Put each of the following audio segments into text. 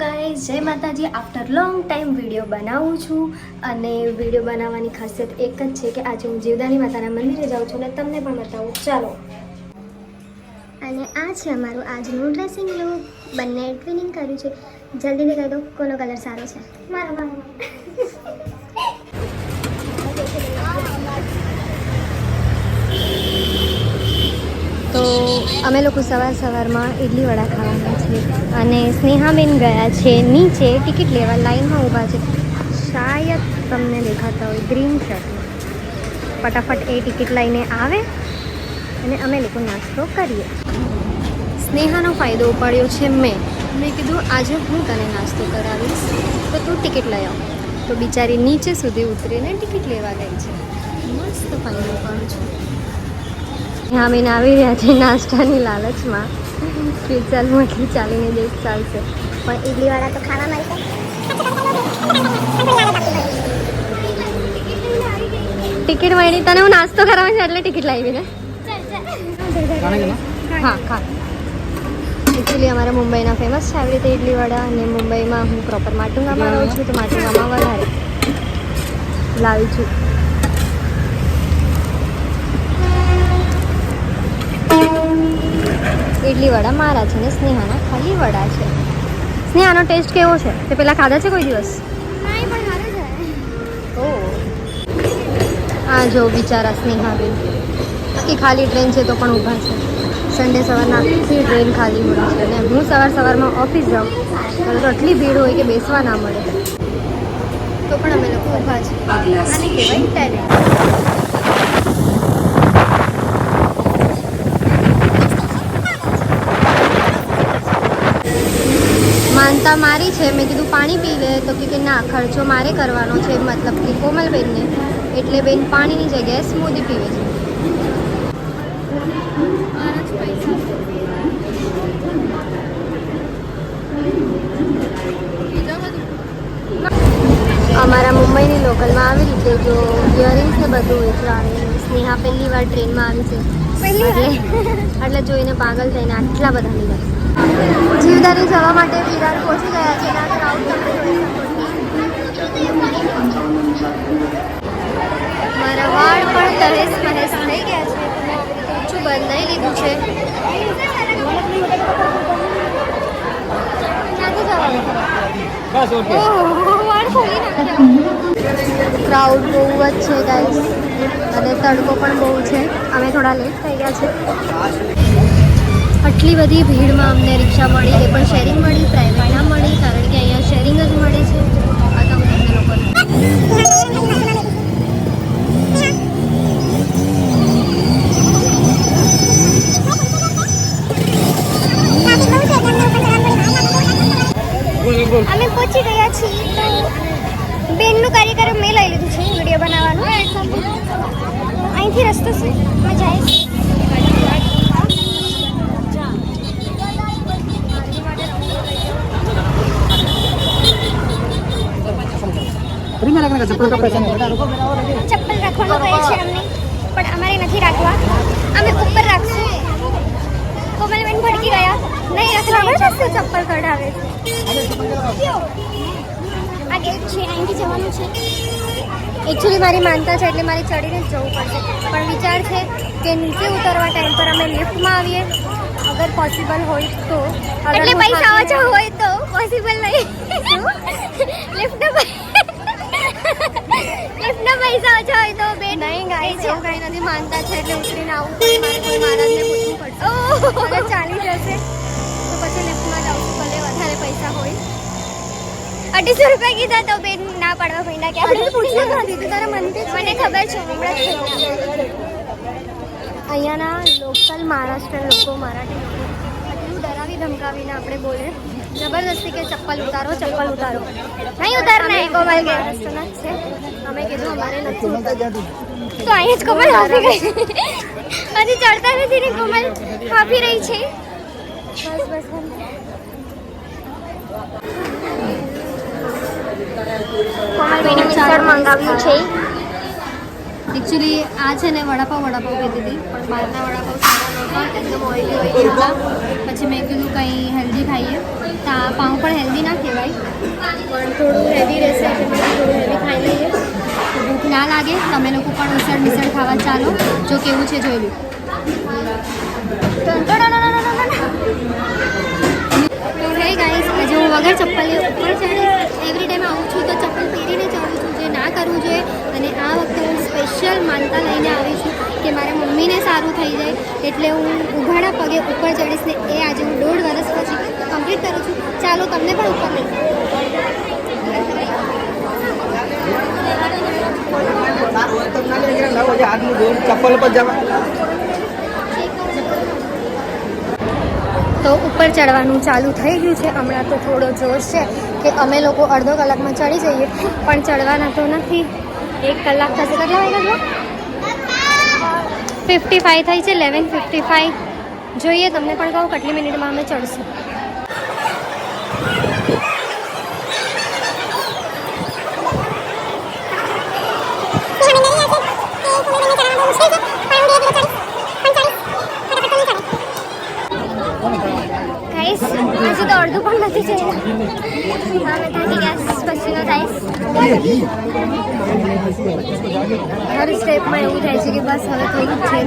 Guys, જય માતાજી. After long time video બનાવું છું અને વિડીયો બનાવવાની ખાસિયત એક જ છે કે આજે હું જીવદાની માતાના મંદિરે જાઉં છું અને તમને પણ બતાવું. ચાલો. અને આ છે અમારું આજનું ડ્રેસિંગ લુક. બંને ટ્વિનિંગ કર્યું છે. જલ્દીથી કહી દો કોનો કલર સારો છે. મારો. તો અમે લોકો સવારમાં ઇડલી વડા ખાવાના છે અને સ્નેહાબેન ગયા છે નીચે ટિકિટ લેવા. લાઈનમાં ઊભા છે. શાયદ તમને દેખાતા હોય ગ્રીન શર્ટમાં. ફટાફટ એ ટિકિટ લઈને આવે અને અમે લોકો નાસ્તો કરીએ. સ્નેહાનો ફાયદો ઉપાડ્યો છે મેં કીધું આજે હું તને નાસ્તો કરાવીશ તો તું ટિકિટ લઈ આવ. તો બિચારી નીચે સુધી ઉતરીને ટિકિટ લેવા ગઈ છે. મસ્ત ફાયદો ઉપાડું છું. હા, બેન આવી રહ્યા છે નાસ્તાની લાલચમાં કે ચાલ એટલી ચાલીને દેખ ચાલશે, પણ ઇડલીવાળા તો ખાવા મળશે. ટિકિટ મળી તને હું નાસ્તો કરાવે છે એટલે ટિકિટ લાવી ને. હા ખા. એકચ્યુઅલી અમારા મુંબઈના ફેમસ છે આવી રીતે ઇડલીવાળા, અને મુંબઈમાં હું પ્રોપર માટુંગામાં રહું છું તો માટુંગામાં વધારે લાવી છું. ઇડલી વડા મારા છે ને સ્નેહાના ખાલી વડા છે. સ્નેહાનો ટેસ્ટ કેવો છે? તે પહેલાં ખાધા છે કોઈ દિવસ? હા, જો બિચારા સ્નેહાબેન આખી ખાલી ટ્રેન છે તો પણ ઊભા છે. સન્ડે સવારના આખી ટ્રેન ખાલી હોય છે અને હું સવારમાં ઓફિસ જાઉં ત્યારે તો આટલી ભીડ હોય કે બેસવા ના મળે, તો પણ અમે લોકો ઊભા છે. આને કહેવાય ટેલેન્ટ. માનતા મારી છે. મેં કીધું પાણી પી લે તો કે ના, ખર્ચો મારે કરવાનો છે, મતલબ કે કોમલબેનને, એટલે બેન પાણીની જગ્યાએ સ્મૂધી પીવે છે. અમારા મુંબઈની લોકલમાં આવી રીતે જો ઇયરિંગ્સ ને બધું વેચવાનું. સ્નેહા પહેલી વાર ટ્રેનમાં આવી છે એટલે જોઈને પાગલ થઈને આટલા બધા લીધા. જીવદાની જવા માટે વિરાર પહોંચી ગયા છે. મારા વાળ પણ તહેસ મહેસ થઈ ગયા છે. ઊંચું બંધાઈ લીધું છે. ક્રાઉડ બહુ જ છે ગાઈસ અને તડકો પણ બહુ છે. અમે થોડા લેટ થઈ ગયા છે. આટલી બધી ભીડમાં અમને રિક્ષા મળી, એ પણ શેરિંગ મળી, પ્રાઇવેટ ના મળી, કારણ કે અહીંયા શેરિંગ જ મળે છે. આ તો તમને લોકોને અમે પહોંચી ગયા છીએ. તો બેનનું કાર્યક્રમ મેં લઈ લીધું છે વિડીયો બનાવવાનું. અહીંથી રસ્તો છે, અમે જાય છે. ચપ્પલ રાખવાનું કહે છે અમને, પણ અમારે નથી રાખવા. અમે ઉપર રાખશું. કોમલબેન ભડકી ગયા, નહીં રાખવા ચપ્પલ કઢાવે છે. આ ગેટ છે, અહીંથી જવાનું છે. એકચ્યુઅલી મારી માનતા છે એટલે મારે ચડીને જ જવું પડશે, પણ વિચાર છે કે નીચે ઉતરવા ટાઈમ પર અમે લિફ્ટમાં આવીએ અગર પોસિબલ હોય તો. એટલે પૈસા ઓછા હોય તો પોસિબલ નહીં. લિફ્ટના પૈસા ઓછા હોય તો બે નહીં ગાય છે. કાંઈ નથી, માનતા છે એટલે ઉતરીને આવવું પડે. મારે કોઈ મહારાજને પૂછવું પડશે. અગર ચાલી જશે તો પછી લિફ્ટમાં જાઉં છું, ભલે વધારે પૈસા હોય. 250 રૂપિયા કીધા તો બેન ના પાડવા માંડ્યા કે આપણે પૂછવું નથી. તારા મનથી મને ખબર છે હમણાં. અહીંયાના લોકલ મહારાષ્ટ્ર લોકો, મરાઠી લોકો એટલું ડરાવી ધમકાવીને આપણે બોલે જબરદસ્તી કે ચપ્પલ ઉતારો, ચપ્પલ ઉતારો. નહીં ઉતારના એ કોમલ કે મહારાષ્ટ્રના છે. અમે કીધું અમારે નથી ઉતારવું. તો અહીંયા જ કોમલ હાફી ગઈ. હજી ચડતા નથી ને કોમલ હાફી રહી છે. બસ કોમલબેને મિક્સર મંગાવ્યું છે. એકચ્યુઅલી આ છે ને વડાપાવ કીધી હતી, પણ બહારના વડાપાવ સારા નહોતા, એકદમ ઓઇલી હતા. પછી મેં કીધું કંઈ હેલ્ધી ખાઈએ. તો આ પાઉં પણ હેલ્ધી ના કહેવાય. લાગે તમે લોકો પણ ઉસળ મિસળ ખાવા ચાલો. જો કેવું છે જોઈ લો. તો હે ગાઈસ, આજે હું વગર ચપ્પલે ઉપર ચડીશ. એવરી ટાઈમ આવું છું તો ચપ્પલ પહેરીને ચડું છું, જે ના કરવું જોઈએ. અને આ વખતે હું સ્પેશિયલ માનતા લઈને આવી છું કે મારા મમ્મીને સારું થઈ જાય, એટલે હું ઉઘાડા પગે ઉપર ચડીશ ને એ આજે હું 1.5 વર્ષ પછી કમ્પ્લીટ કરું છું. ચાલો તમને પણ ઉપર લઈ ચપ્પલ પર જવા. તો ઉપર ચડવાનું ચાલુ થઈ ગયું છે. હમણાં તો થોડો જોશ છે કે અમે લોકો અડધો કલાકમાં ચડી જઈએ, પણ ચડવાના તો નથી. 1 કલાક થશે. કેટલા વાગ્યા છે? 55 થઈ છે. 11:55. જોઈએ, તમને પણ કહું કેટલી મિનિટમાં અમે ચડશું. હજુ તો અડધું પણ નથી ચડ્યું. હવે થાકી ગયા, પછીનો થાય. હર સ્ટેપમાં એવું થાય છે કે બસ હવે થોડું જ છે,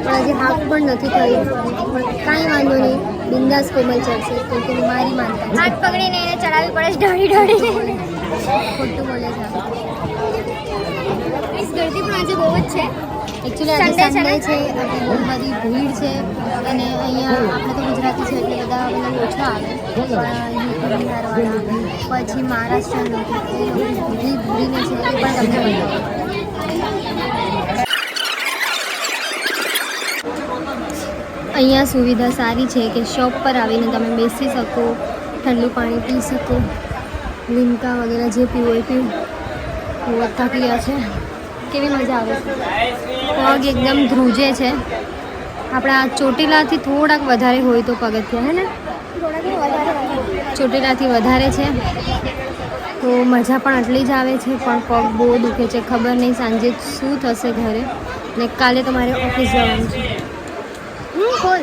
પણ હજી હાફ પણ નથી થયું. પણ કાંઈ વાંધો નહીં, બિંદાસ કોમલ ચડશે. તો મારી માનતા હાથ પકડીને એને ચડાવવી પડે છે, ઢળી ખોટું બોલે છે. ગરદી પણ આજે બહુ જ છે. એકચ્યુઅલી આજે સન્ડે છે એટલે બહુ બધી ભીડ છે. અને અહીંયા આપણે તો ગુજરાતી છે એટલે બધા ઓછા આવે, પણ યુપી બિહારવાળા પછી મહારાષ્ટ્ર લોકો એ લોકો ભૂલીને છે એ પણ તમને બતાવો. અહીંયા સુવિધા સારી છે કે શોપ પર આવીને તમે બેસી શકો, ઠંડુ પાણી પી શકો, લીમકા વગેરે જે પીવું એ પીવું. બહુ થાકી ગયા છે. કેવી મજા આવે છે. પગ એકદમ ધ્રુજે છે. આપણા ચોટીલાથી થોડાક વધારે હોય તો પગથિયાં, હે ને? ચોટીલાથી વધારે છે તો મજા પણ આટલી જ આવે છે, પણ પગ બહુ દુખે છે. ખબર નહીં સાંજે શું થશે ઘરે, ને કાલે તો મારે ઓફિસ જવાનું છે. ખોલ.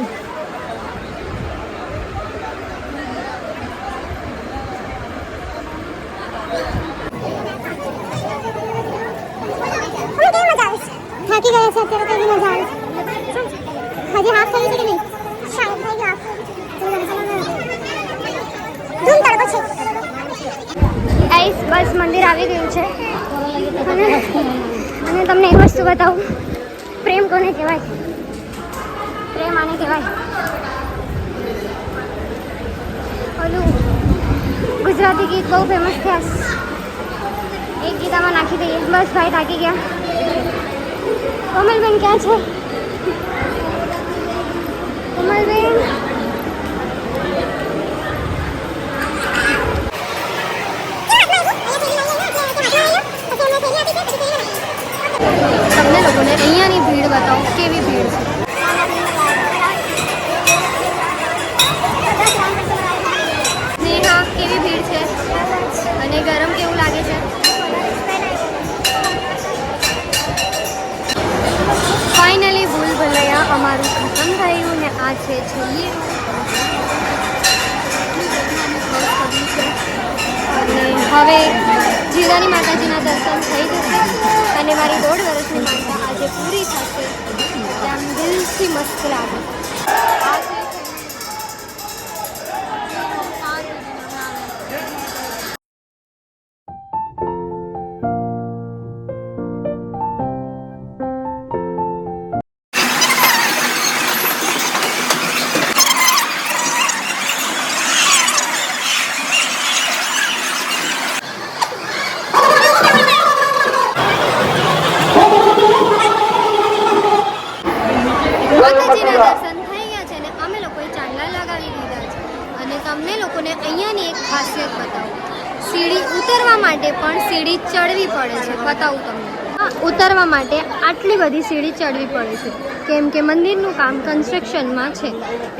થાકી ગયા છે અત્યારે, કેવી મજા આવે છે. હજી હાફ થઈ છે કે નહીં? શાયદ થઈ ગયું હાફ. ધૂમ તડકો છે. આઈસ બસ મંદિર આવી ગયું છે. અને તમને એક વસ્તુ બતાવું. પ્રેમ કોને કહેવાય? પ્રેમ આને કહેવાય. ઓલું ગુજરાતી ગીત બહુ ફેમસ થયા, એક ગીતામાં નાખી દઈએ. બસ ભાઈ થાકી ગયા. કોમલબેન ક્યાં છે? કોમલબેન તમને લોકોને અહીંયાની ભીડ બતાવો, કેવી ભીડ છે. સ્નેહા, કેવી ભીડ છે અને ગરમ કેવું લાગે છે? ફાઇનલી ભૂલ ભૂલૈયા અમારું ખતમ થયું ને આ છે છેલ્લી. અને હવે જીરાની માતાજીના દર્શન થઈ જશે અને મારી 1.5 વર્ષની માનતા આજે પૂરી થશે. આમ દિલથી મસ્ત લાગે. માતાજીના દર્શન થઈ ગયા છે ને અમે લોકોએ ચાંદલા લગાવી દીધા છે. અને તમને લોકોને અહીંયાની એક ખાસિયત બતાવું. સીડી ઉતરવા માટે પણ સીડી ચડવી પડે છે. બતાવું તમને. ઉતરવા માટે આટલી બધી સીડી ચડવી પડે છે, કેમ કે મંદિરનું કામ કન્સ્ટ્રક્શનમાં છે.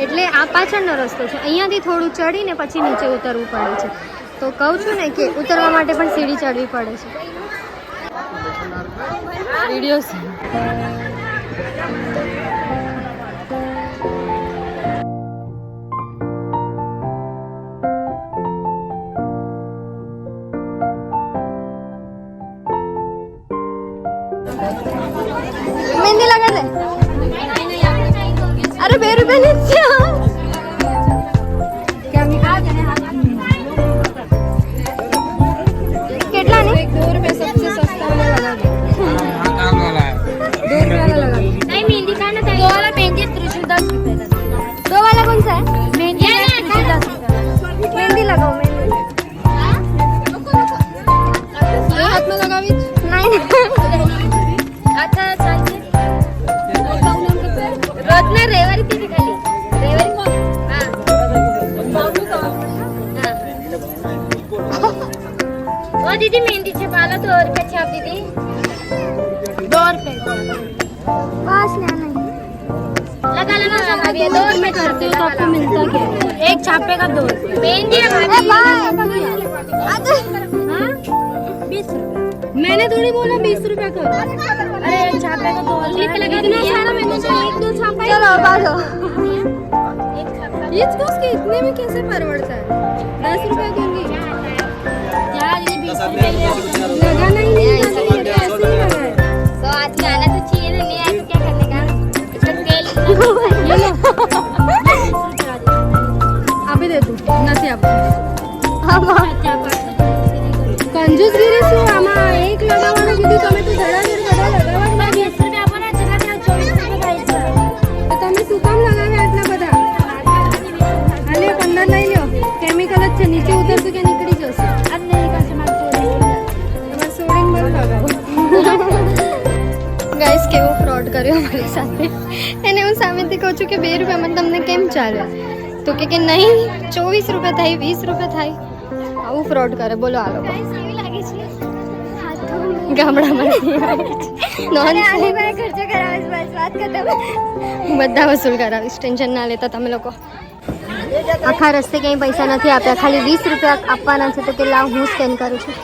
એટલે આ પાછળનો રસ્તો છે. અહીંયાથી થોડું ચડીને પછી નીચે ઉતરવું પડે છે. તો કહું છું ને કે ઉતરવા માટે પણ સીડી ચડવી પડે છે. વિડીયોઝ મને કેટલા ને 2 रुपया सबसे सस्ता वाला लगा दो। 2 रुपया वाला लगा दो। नहीं मेहंदी का ना दो वाला मेहंदी त्रिशूल 10 रुपए का। दो वाला कौन सा है मेहंदी त्रिशूल 10 रुपए का। मेहंदी लगाओ मेहंदी ये हाथ में लगावी नहीं अच्छा चालते रोज ना रविवारी किती खाली रेवरी कोण हां ओ दीदी मेहंदीचे पाला 2 रुपये छाप दीदी 2 रुपए बस ना नहीं लगा लगा अभी 2 रुपए करते हो तो आपको मिलता क्या है? एक छापे का 2 रुपए मेहंदी है हाँ 20 रुपए मैंने थोड़ी बोला 20 रुपए करो अरे एक छापे का 2 रुपए इतना सारा मैंने तो 1-2 छापा ही चलो बाजो इसको उसके इतने में कैसे परवड़ता है 10 रुपए दूंगी यार ये 20 रुपए लगाना ही नहीं है तो ऐसे ही लगा है तो आज गाना तो चाहिए ना नहीं आया तो क्या करने का इसमें तेल ये लो आप ही दे दो नसी आप कंजूसगिरी શું આમાં એક લગાવવાનું કીધું તમે તો ધડાધડ બધા લગાવવા જ 20 રૂપિયા આપવાના છેલ્લા ત્યાં 24 રૂપિયા થાય છે તો તમે શું કામ લગાવ્યા આટલા બધા હાલે 15 લઈ લ્યો કેમિકલ જ છે નીચે ઉતરશે કે નીકળી જશે આ નહીં નીકળશે મારે તમારે સોડિંગ બંધ લગાવો ગાઈસ કેવો ફ્રોડ કર્યો અમારી સાથે એને હું સામેથી કહું છું કે 2 રૂપિયામાં તમને કેમ ચાલે તો કે નહીં 24 રૂપિયા થાય 20 રૂપિયા થાય આવું ફ્રોડ કરે બોલો આ લોકો ગામડામાં ખર્ચો કરાવીશ બસ વાત ખતમ બધા વસૂલ કરાવીશ ટેન્શન ના લેતા તમે લોકો આખા રસ્તે ક્યાંય પૈસા નથી આપ્યા ખાલી 20 રૂપિયા આપવાના છે તો કે લાવ હું સ્કેન કરું છું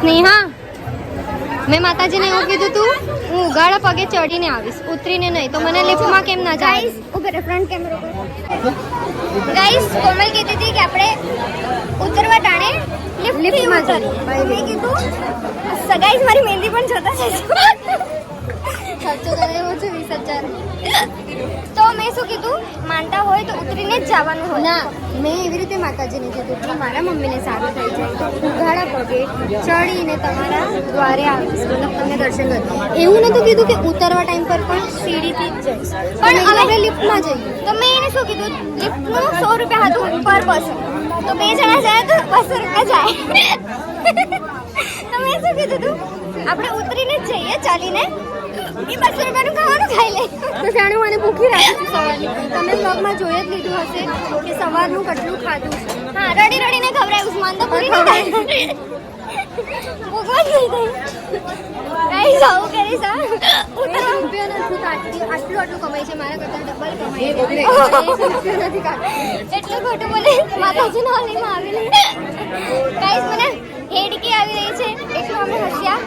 સ્નેહા મેં માતાજીને એવું કીધું તું હું ઉગાડા પગે ચડીને આવીશ ઉતરીને નહીં તો મને લિફ્ટમાં કેમ ના જાય ઉપર ફ્રન્ટ કેમેરો ગાઈસ કોમલ કહેતી હતી કે આપણે ઉતરવા ટાણે લિફ્ટમાં ચડીએ મેં કીધું ગાઈસ મારી મહેંદી પણ જોતા છે ખર્ચો કરેલો છે 20,000 તો મેં શું કીધું માનતા હોય તો ઉતરીને જ જવાનું હોય ના મેં એવી રીતે માતાજીને કીધું કે મારા મમ્મીને સારું થઈ જાય તો ઉઘાડા પગે ચડીને તમારા દ્વારે આવીશ મતલબ તમને દર્શન કરું એવું નહોતું કીધું કે ઉતરવા ટાઈમ પર પણ સીડીથી જ જઈશ પણ હવે લિફ્ટમાં જઈએ તો મેં એને શું કીધું લિફ્ટનું 100 રૂપિયા હતું પર પર્સન તો 2 જણા જાય તો 200 રૂપિયા જાય તો મેં શું કીધું તું આપણે ઉતરીને જ જઈએ ચાલીને એ 200 રૂપિયાનું ખાવાનું ખાઈ લે તો જાણે મને ભૂખી રાખી છું સવારની તમે બ્લોગમાં જોઈ જ લીધું હશે કે સવારનું કેટલું ખાધું છે હા રડી રડીને ખવડાવ્યું ઉસ્માન તો પૂરી નહીં થાય ભૂખવા જ નહીં થાય કઈ જાઉં કરીશ આ ઉતરવા રૂપિયા નથી કાઢતી આટલું આટલું કમાય છે મારા કરતાં ડબલ કમાય રૂપિયા નથી કાઢતી એટલું ખોટું બોલે માતાજીના હોલીમાં આવેલી ગાઈસ મને હેડકી આવી રહી છે એટલું અમે હસ્યા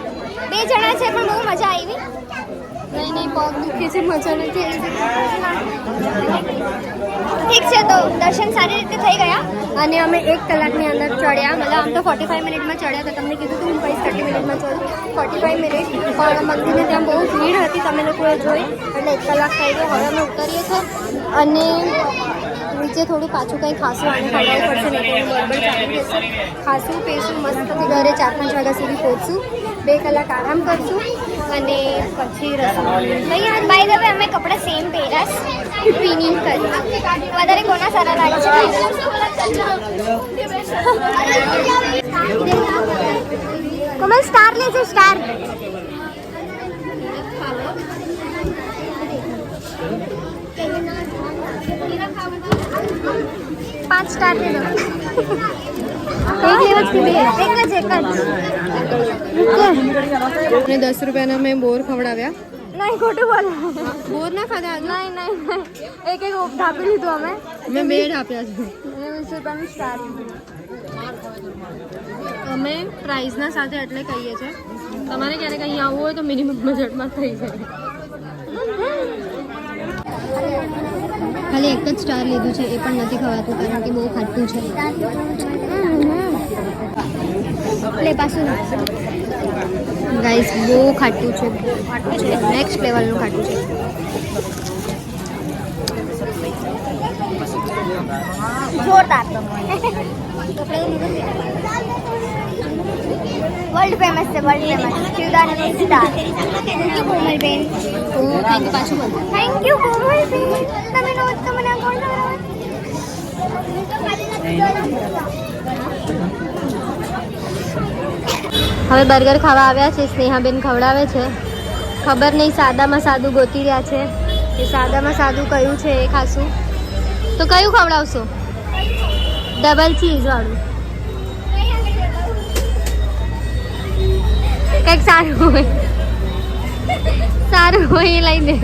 2 જણા છે પણ બહુ મજા આવી નહીં પગ દુખે છે મજા નથી ઠીક છે તો દર્શન સારી રીતે થઈ ગયા અને અમે 1 કલાકની અંદર ચડ્યા મતલબ આમ તો 45 મિનિટમાં ચડ્યા તો તમને કીધું હતું હું કહીશ 30 મિનિટમાં ચડું 45 મિનિટ પણ મંદિરને ત્યાં બહુ ભીડ હતી તમે લોકોએ જોઈ એટલે 1 કલાક થઈ ગયો હવે અમે ઉતરીએ છીએ અને નીચે થોડું પાછું કંઈ ખાસું આને ખવડાવવું પડશે નહીં તો બરાબર ચાલુ રહેશે ખાસું પીશું મસ્તથી ઘરે 4-5 વાગ્યા સુધી પહોંચશું 2 કલાક આરામ કરશું અને પછી રસમ નહીં યાર બાય ધ વે અમે કપડાં સેમ પહેર્યા ટ્વિનિંગ કરી વધારે કોના સારા લાગે છે કોમલ સ્ટાર લેજો સ્ટાર પાંચ સ્ટાર લેજો એક જ અને 10 રૂપિયાના મેં બોર ખવડાવ્યા નહીં ખોટું બોલ બોર ના ખાધા નહીં એક ઢાપી લીધું અમે મેં 2 આપ્યા છે 20 રૂપિયાનું સ્ટાર અમે પ્રાઇઝના સાથે એટલે કહીએ છીએ તમારે ક્યારેક અહીંયા આવવું હોય તો મિનિમમ બજેટમાં થઈ જાય. ખાલી એક જ સ્ટાર લીધું છે એ પણ નથી ખવાતું કારણ કે બહુ ખાટું છે. લે પાછું ગાઈસ બહુ ખાટું છે નેક્સ્ટ લેવલનું ખાટું છે. જોરદાર વર્લ્ડ ફેમસ છે વર્લ્ડ ફેમસ કિરદાર સ્ટાર. થેન્ક યુ કોમલબેન. તો થેન્ક યુ પાછું બોલ. થેન્ક યુ કોમલબેન. તમે નો તમને કોણ હવે બર્ગર ખાવા આવ્યા છે. સ્નેહાબેન ખવડાવે છે. ખબર નહીં સાદામાં સાદું ગોતી રહ્યા છે એ સાદામાં સાદું કયું છે એ ખાશું. તો કયું ખવડાવશો? ડબલ ચીઝ વાળું કંઈક સારું હોય એ લઈ દે.